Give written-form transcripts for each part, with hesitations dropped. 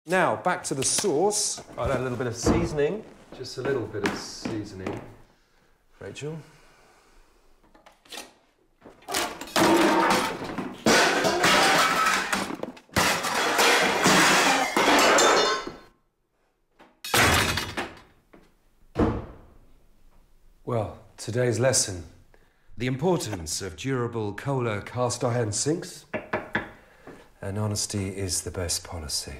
Now, back to the sauce. I'll add a little bit of seasoning. Just a little bit of seasoning. Rachel. Well, today's lesson. The importance of durable Kohler cast iron sinks. And honesty is the best policy.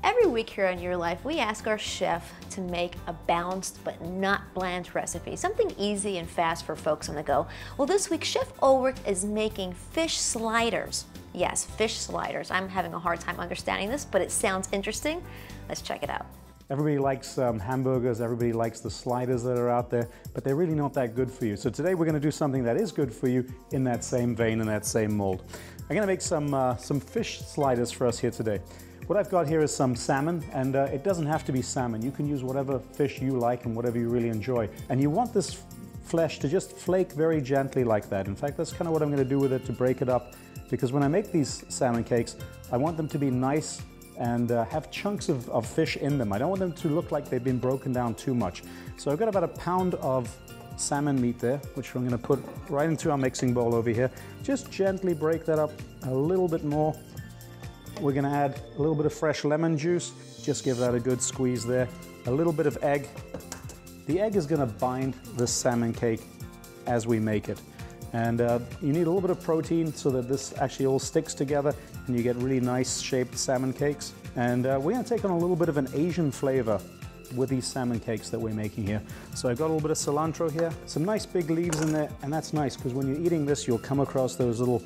Every week here on Your Life, we ask our chef to make a balanced but not bland recipe, something easy and fast for folks on the go. Well, this week, Chef Ulrich is making fish sliders. Yes, fish sliders. I'm having a hard time understanding this, but it sounds interesting. Let's check it out. Everybody likes hamburgers, everybody likes the sliders that are out there, but they're really not that good for you. So today we're going to do something that is good for you in that same vein, in that same mold. I'm going to make some fish sliders for us here today. What I've got here is some salmon, and it doesn't have to be salmon. You can use whatever fish you like and whatever you really enjoy. And you want this flesh to just flake very gently like that. In fact, that's kind of what I'm going to do with it to break it up, because when I make these salmon cakes, I want them to be nice and have chunks of fish in them. I don't want them to look like they've been broken down too much. So I've got about a pound of salmon meat there, which I'm going to put right into our mixing bowl over here. Just gently break that up a little bit more. We're going to add a little bit of fresh lemon juice. Just give that a good squeeze there. A little bit of egg. The egg is going to bind the salmon cake as we make it. And you need a little bit of protein so that this actually all sticks together and you get really nice shaped salmon cakes. And we're going to take on a little bit of an Asian flavor with these salmon cakes that we're making here. So I've got a little bit of cilantro here, some nice big leaves in there, and that's nice because when you're eating this, you'll come across those little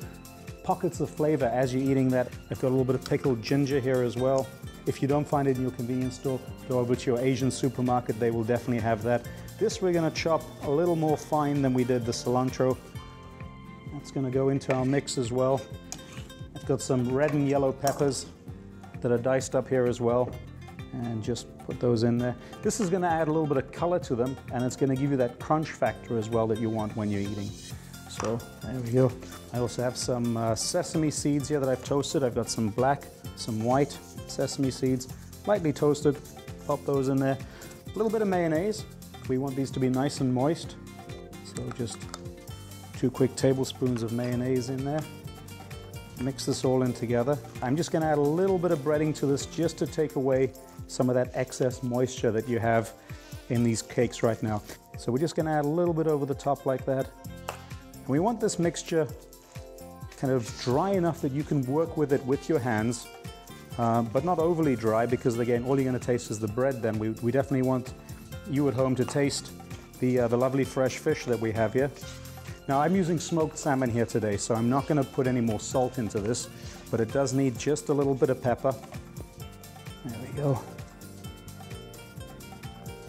pockets of flavor as you're eating that. I've got a little bit of pickled ginger here as well. If you don't find it in your convenience store, go over to your Asian supermarket, they will definitely have that. This we're going to chop a little more fine than we did the cilantro. That's going to go into our mix as well. I've got some red and yellow peppers that are diced up here as well, and just put those in there. This is going to add a little bit of color to them, and it's going to give you that crunch factor as well that you want when you're eating. So there we go. I also have some sesame seeds here that I've toasted. I've got some black, some white sesame seeds, lightly toasted. Pop those in there. A little bit of mayonnaise. We want these to be nice and moist. So just 2 quick tablespoons of mayonnaise in there. Mix this all in together. I'm just going to add a little bit of breading to this just to take away some of that excess moisture that you have in these cakes right now. So we're just going to add a little bit over the top like that. And we want this mixture kind of dry enough that you can work with it with your hands, but not overly dry, because again, all you're going to taste is the bread then. We definitely want you at home to taste the lovely fresh fish that we have here. Now I'm using smoked salmon here today, so I'm not going to put any more salt into this, but it does need just a little bit of pepper. There we go.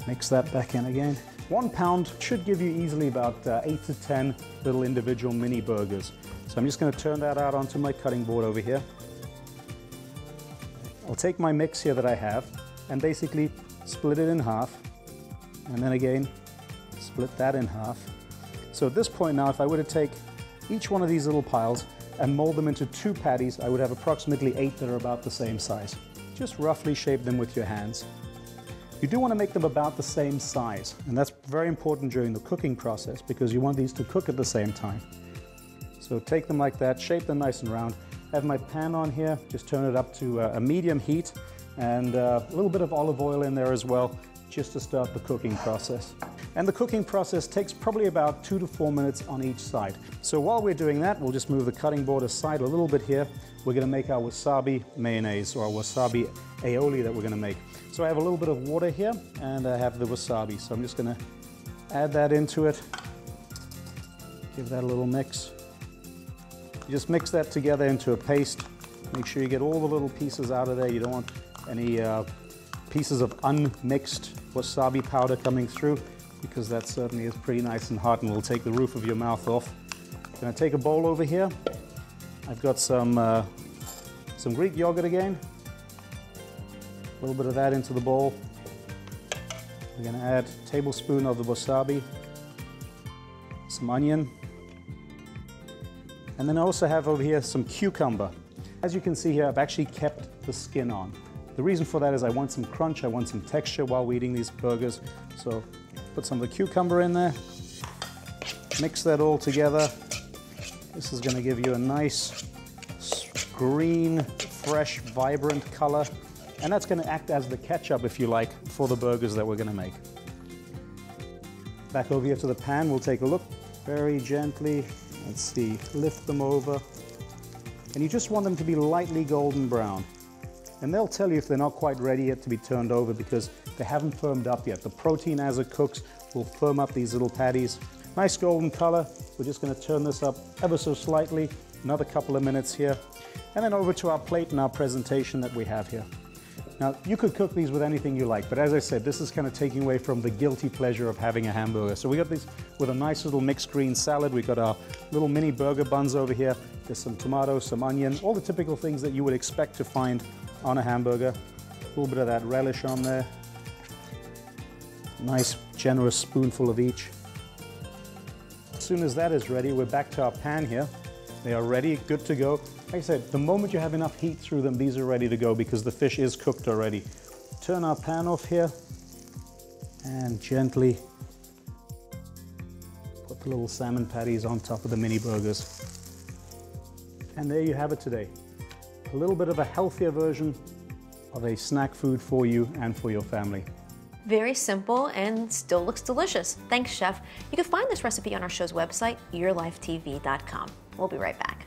Mix that back in again. 1 pound should give you easily about 8 to 10 little individual mini burgers. So I'm just going to turn that out onto my cutting board over here. I'll take my mix here that I have and basically split it in half, and then again split that in half. So at this point now, if I were to take each one of these little piles and mold them into 2 patties, I would have approximately 8 that are about the same size. Just roughly shape them with your hands. You do want to make them about the same size, and that's very important during the cooking process because you want these to cook at the same time. So take them like that, shape them nice and round. I have my pan on here, just turn it up to a medium heat, and a little bit of olive oil in there as well, just to start the cooking process. And the cooking process takes probably about 2 to 4 minutes on each side. So while we're doing that, we'll just move the cutting board aside a little bit here. We're going to make our wasabi mayonnaise, or our wasabi aioli that we're going to make. So I have a little bit of water here, and I have the wasabi. So I'm just going to add that into it. Give that a little mix. You just mix that together into a paste. Make sure you get all the little pieces out of there. You don't want any pieces of unmixed wasabi powder coming through, because that certainly is pretty nice and hot and will take the roof of your mouth off. I'm going to take a bowl over here. I've got some Greek yogurt again. A little bit of that into the bowl. We're going to add a tablespoon of the wasabi, some onion, and then I also have over here some cucumber. As you can see here, I've actually kept the skin on. The reason for that is I want some crunch, I want some texture while we're eating these burgers. So put some of the cucumber in there, mix that all together. This is going to give you a nice green, fresh, vibrant color. And that's going to act as the ketchup, if you like, for the burgers that we're going to make. Back over here to the pan, we'll take a look very gently. Let's see, lift them over. And you just want them to be lightly golden brown. And they'll tell you if they're not quite ready yet to be turned over because they haven't firmed up yet. The protein as it cooks will firm up these little patties. Nice golden color. We're just going to turn this up ever so slightly. Another couple of minutes here. And then over to our plate and our presentation that we have here. Now, you could cook these with anything you like, but as I said, this is kind of taking away from the guilty pleasure of having a hamburger. So we got these with a nice little mixed green salad. We've got our little mini burger buns over here. There's some tomatoes, some onion, all the typical things that you would expect to find on a hamburger. A little bit of that relish on there. Nice, generous spoonful of each. As soon as that is ready, we're back to our pan here. They are ready, good to go. Like I said, the moment you have enough heat through them, these are ready to go because the fish is cooked already. Turn our pan off here and gently put the little salmon patties on top of the mini burgers. And there you have it today. A little bit of a healthier version of a snack food for you and for your family. Very simple and still looks delicious. Thanks, Chef. You can find this recipe on our show's website, yourlifetv.com. We'll be right back.